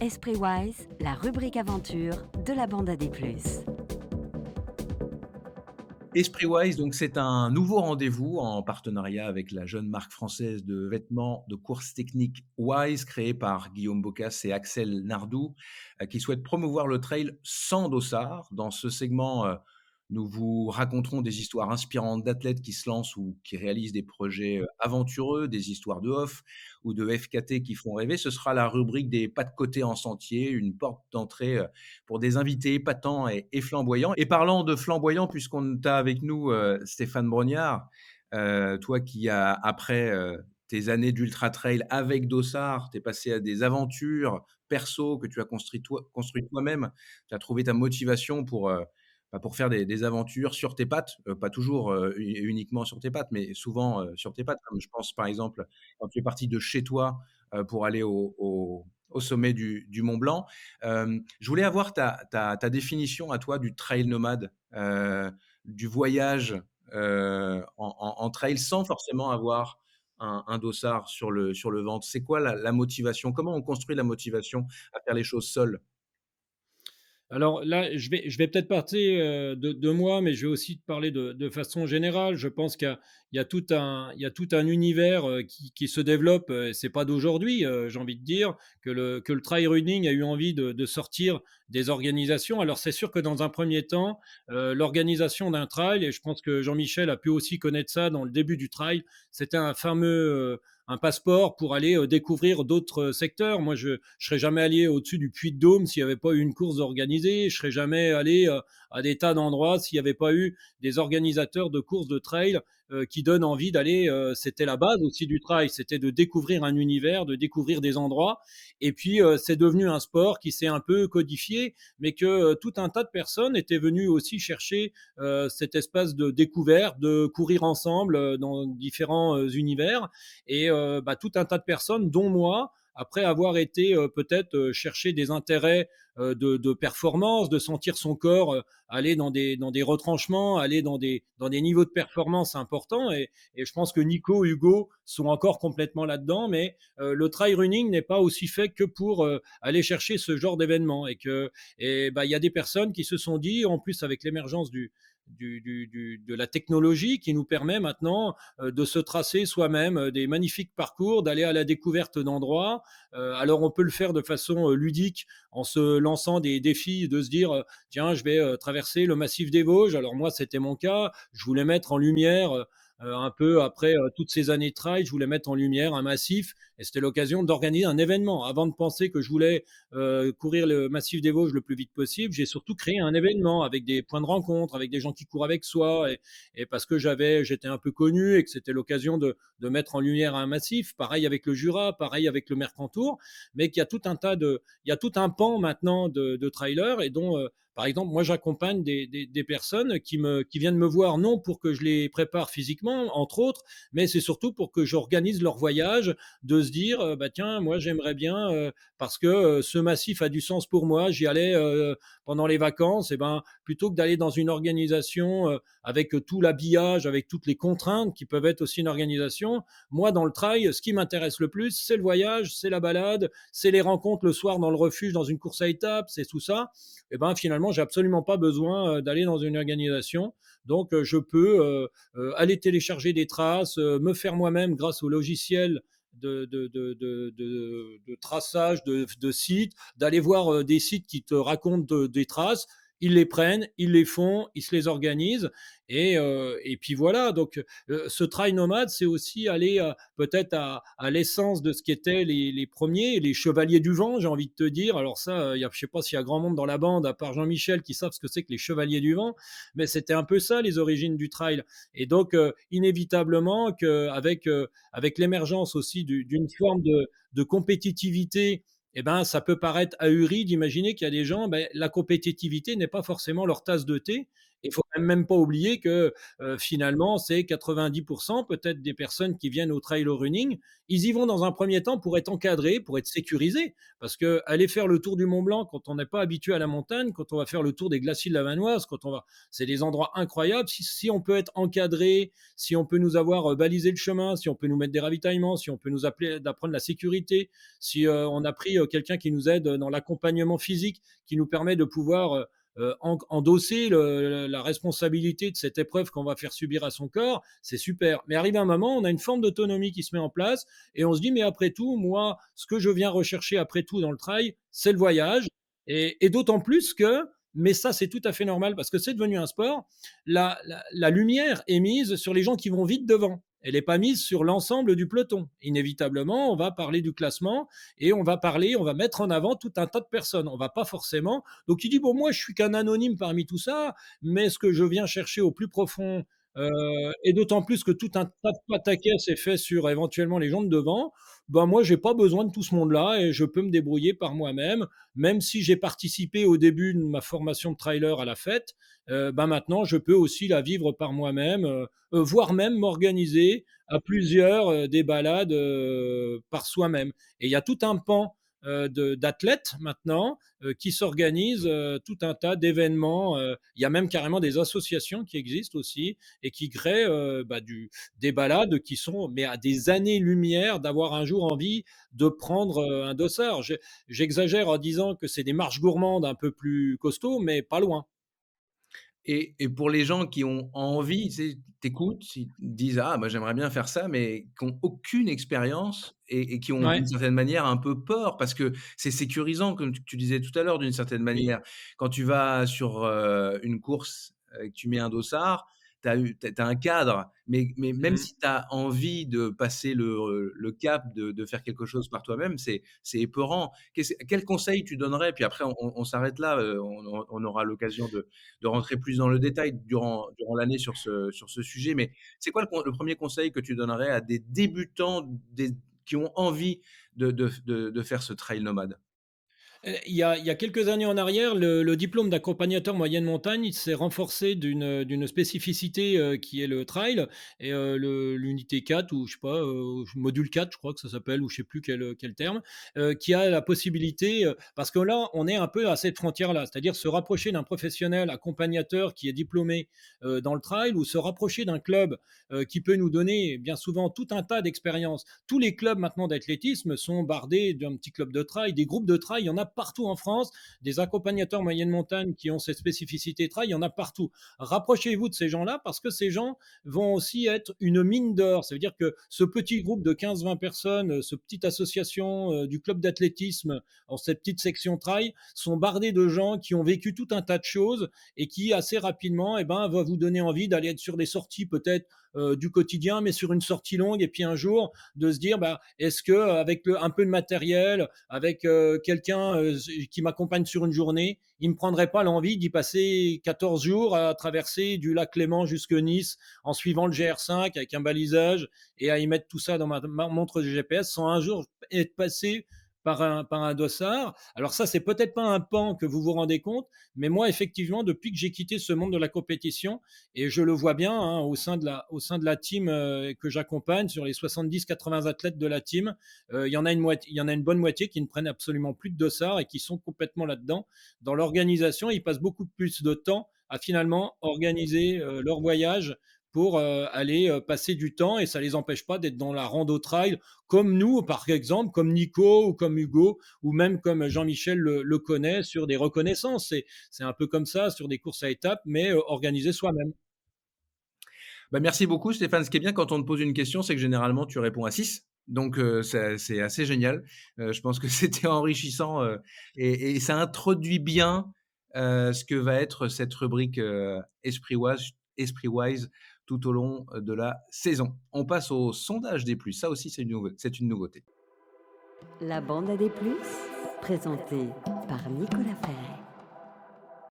Esprit Wise, la rubrique aventure de la bande à des plus. Esprit Wise, donc c'est un nouveau rendez-vous en partenariat avec la jeune marque française de vêtements de course technique Wise, créée par Guillaume Bocas et Axel Nardou, qui souhaitent promouvoir le trail sans dossard. Dans ce segment, nous vous raconterons des histoires inspirantes d'athlètes qui se lancent ou qui réalisent des projets aventureux, des histoires de off ou de FKT qui font rêver. Ce sera la rubrique des pas de côté en sentier, une porte d'entrée pour des invités épatants et flamboyants. Et parlant de flamboyants, puisqu'on t'a avec nous, Stéphane Brognard, toi qui as, après tes années d'ultra trail avec Dossard, tu es passé à des aventures perso que tu as construit toi-même. Tu as trouvé ta motivation pour faire des aventures sur tes pattes, pas toujours uniquement sur tes pattes, mais souvent sur tes pattes. Comme je pense par exemple quand tu es parti de chez toi pour aller au sommet du Mont Blanc. Je voulais avoir ta définition à toi du trail nomade, du voyage en trail sans forcément avoir un dossard sur le ventre. C'est quoi la motivation? Comment on construit la motivation à faire les choses seul? Alors là, je vais peut-être partir, de moi, mais je vais aussi te parler de façon générale. Je pense qu'il y a tout un univers, qui se développe, c'est pas d'aujourd'hui, j'ai envie de dire, que le trail running a eu envie de sortir des organisations. Alors c'est sûr que dans un premier temps, l'organisation d'un trail, et je pense que Jean-Michel a pu aussi connaître ça dans le début du trail, c'était un passeport pour aller découvrir d'autres secteurs. Moi, je serais jamais allé au-dessus du Puy-de-Dôme s'il n'y avait pas eu une course organisée. Je serais jamais allé à des tas d'endroits s'il n'y avait pas eu des organisateurs de courses de trail qui donnent envie d'aller. C'était la base aussi du trail, c'était de découvrir un univers, de découvrir des endroits. Et puis, c'est devenu un sport qui s'est un peu codifié, mais que tout un tas de personnes étaient venues aussi chercher cet espace de découverte, de courir ensemble dans différents univers. Et tout un tas de personnes, dont moi, après avoir été peut-être chercher des intérêts de performance, de sentir son corps aller dans des retranchements, aller dans des niveaux de performance importants. Et je pense que Nico, Hugo sont encore complètement là-dedans, mais le trail running n'est pas aussi fait que pour aller chercher ce genre d'événement. Il y a des personnes qui se sont dit, en plus avec l'émergence de la technologie qui nous permet maintenant de se tracer soi-même des magnifiques parcours, d'aller à la découverte d'endroits. Alors on peut le faire de façon ludique en se lançant des défis, de se dire tiens, je vais traverser le massif des Vosges. Alors moi, c'était mon cas. Je voulais mettre en lumière un peu après toutes ces années de trail, je voulais mettre en lumière un massif, et c'était l'occasion d'organiser un événement. Avant de penser que je voulais courir le massif des Vosges le plus vite possible, j'ai surtout créé un événement avec des points de rencontre, avec des gens qui courent avec soi, et parce que j'étais un peu connu et que c'était l'occasion de mettre en lumière un massif. Pareil avec le Jura, pareil avec le Mercantour, mais il y a tout un pan maintenant de trailers, et dont par exemple, moi, j'accompagne des personnes qui viennent me voir, non pour que je les prépare physiquement, entre autres, mais c'est surtout pour que j'organise leur voyage, de se dire, bah tiens, moi, j'aimerais bien, parce que ce massif a du sens pour moi, j'y allais pendant les vacances, et ben, plutôt que d'aller dans une organisation avec tout l'habillage, avec toutes les contraintes qui peuvent être aussi une organisation, moi, dans le trail, ce qui m'intéresse le plus, c'est le voyage, c'est la balade, c'est les rencontres le soir dans le refuge, dans une course à étapes, c'est tout ça. Et ben finalement, j'ai absolument pas besoin d'aller dans une organisation. Donc, je peux aller télécharger des traces, me faire moi-même grâce au logiciel de traçage de sites, d'aller voir des sites qui te racontent des traces. Ils les prennent, ils les font, ils se les organisent, et puis voilà. Donc, ce trail nomade, c'est aussi aller peut-être à l'essence de ce qu'étaient les premiers, les chevaliers du vent, j'ai envie de te dire. Alors ça, je ne sais pas s'il y a grand monde dans la bande, à part Jean-Michel, qui savent ce que c'est que les chevaliers du vent, mais c'était un peu ça les origines du trail. Et donc, inévitablement, avec l'émergence aussi d'une forme de compétitivité, eh ben, ça peut paraître ahuri d'imaginer qu'il y a des gens, ben, la compétitivité n'est pas forcément leur tasse de thé, Il faut quand même pas oublier que, finalement, c'est 90 peut-être des personnes qui viennent au trail running, ils y vont dans un premier temps pour être encadrés, pour être sécurisés. Parce qu'aller faire le tour du Mont Blanc quand on n'est pas habitué à la montagne, quand on va faire le tour des glaciers de la Vanoise, quand on va c'est des endroits incroyables. Si on peut être encadré, si on peut nous avoir, balisé le chemin, si on peut nous mettre des ravitaillements, si on peut nous appeler d'apprendre la sécurité, si, on a pris, quelqu'un qui nous aide dans l'accompagnement physique, qui nous permet de pouvoir, endosser la responsabilité de cette épreuve qu'on va faire subir à son corps, c'est super. Mais arrive un moment, on a une forme d'autonomie qui se met en place et on se dit, mais après tout, moi, ce que je viens rechercher après tout dans le trail, c'est le voyage. Et d'autant plus que, mais ça c'est tout à fait normal parce que c'est devenu un sport, la lumière est mise sur les gens qui vont vite devant. Elle n'est pas mise sur l'ensemble du peloton. Inévitablement, on va parler du classement et on va mettre en avant tout un tas de personnes. On va pas forcément. Donc il dit bon, moi je suis qu'un anonyme parmi tout ça, mais ce que je viens chercher au plus profond, et d'autant plus que tout un tas de pataquès est fait sur éventuellement les gens de devant, ben moi j'ai pas besoin de tout ce monde-là et je peux me débrouiller par moi-même. Même si j'ai participé au début de ma formation de trailer à la fête, ben maintenant je peux aussi la vivre par moi-même, voire même m'organiser à plusieurs des balades par soi-même. Et il y a tout un pan d'athlètes maintenant qui s'organisent tout un tas d'événements. Il y a même carrément des associations qui existent aussi et qui créent des balades qui sont mais à des années-lumière d'avoir un jour envie de prendre un dossard. J'exagère en disant que c'est des marches gourmandes un peu plus costauds, mais pas loin. Et pour les gens qui ont envie, tu sais, t'écoutent, ils te disent: «Ah, bah, j'aimerais bien faire ça», mais qui ont aucune expérience et qui ont Ouais. d'une certaine manière un peu peur parce que c'est sécurisant comme tu disais tout à l'heure d'une certaine Oui. manière. Quand tu vas sur, une course, et que tu mets un dossard, tu as un cadre, mais même Mmh. si tu as envie de passer le cap de faire quelque chose par toi-même, c'est épeurant. Quel conseil tu donnerais? Puis après on s'arrête là, on aura l'occasion de rentrer plus dans le détail durant l'année sur ce sujet. Mais c'est quoi le 1er conseil que tu donnerais à des débutants qui ont envie de faire ce trail nomade? Il y a quelques années en arrière, le diplôme d'accompagnateur moyenne montagne, il s'est renforcé d'une spécificité, qui est le trail et l'unité 4 ou je sais pas, module 4 je crois que ça s'appelle ou je sais plus quel terme, qui a la possibilité, parce que là, on est un peu à cette frontière-là, c'est-à-dire se rapprocher d'un professionnel accompagnateur qui est diplômé, dans le trail ou se rapprocher d'un club, qui peut nous donner bien souvent tout un tas d'expériences. Tous les clubs maintenant d'athlétisme sont bardés d'un petit club de trail, des groupes de trail, il y en a partout en France, des accompagnateurs moyenne montagne qui ont cette spécificité trail, il y en a partout. Rapprochez-vous de ces gens-là parce que ces gens vont aussi être une mine d'or. Ça veut dire que ce petit groupe de 15-20 personnes, ce petite association du club d'athlétisme, en cette petite section trail, sont bardés de gens qui ont vécu tout un tas de choses et qui assez rapidement va vous donner envie d'aller être sur des sorties peut-être du quotidien, mais sur une sortie longue, et puis un jour de se dire, bah, est-ce que avec un peu de matériel, avec quelqu'un qui m'accompagne sur une journée, il me prendrait pas l'envie d'y passer 14 jours à traverser du lac Léman jusque Nice en suivant le GR5 avec un balisage et à y mettre tout ça dans ma montre de GPS sans un jour être passé par un dossard. Alors ça, c'est peut-être pas un pan que vous vous rendez compte, mais moi, effectivement, depuis que j'ai quitté ce monde de la compétition, et je le vois bien hein, au sein de la team que j'accompagne, sur les 70-80 athlètes de la team, il y en a une bonne moitié qui ne prennent absolument plus de dossard et qui sont complètement là-dedans. Dans l'organisation, ils passent beaucoup plus de temps à finalement organiser leur voyage pour aller passer du temps et ça les empêche pas d'être dans la rando trail comme nous, par exemple, comme Nico ou comme Hugo ou même comme Jean-Michel le connaît sur des reconnaissances. C'est un peu comme ça sur des courses à étapes, mais organisées soi-même. Bah, merci beaucoup Stéphane. Ce qui est bien quand on te pose une question, c'est que généralement tu réponds à 6. Donc c'est assez génial. Je pense que c'était enrichissant, et ça introduit bien, ce que va être cette rubrique, Esprit Wise tout au long de la saison. On passe au sondage des plus. Ça aussi c'est une nouveauté. La bande à des plus, présentée par Nicolas Ferret.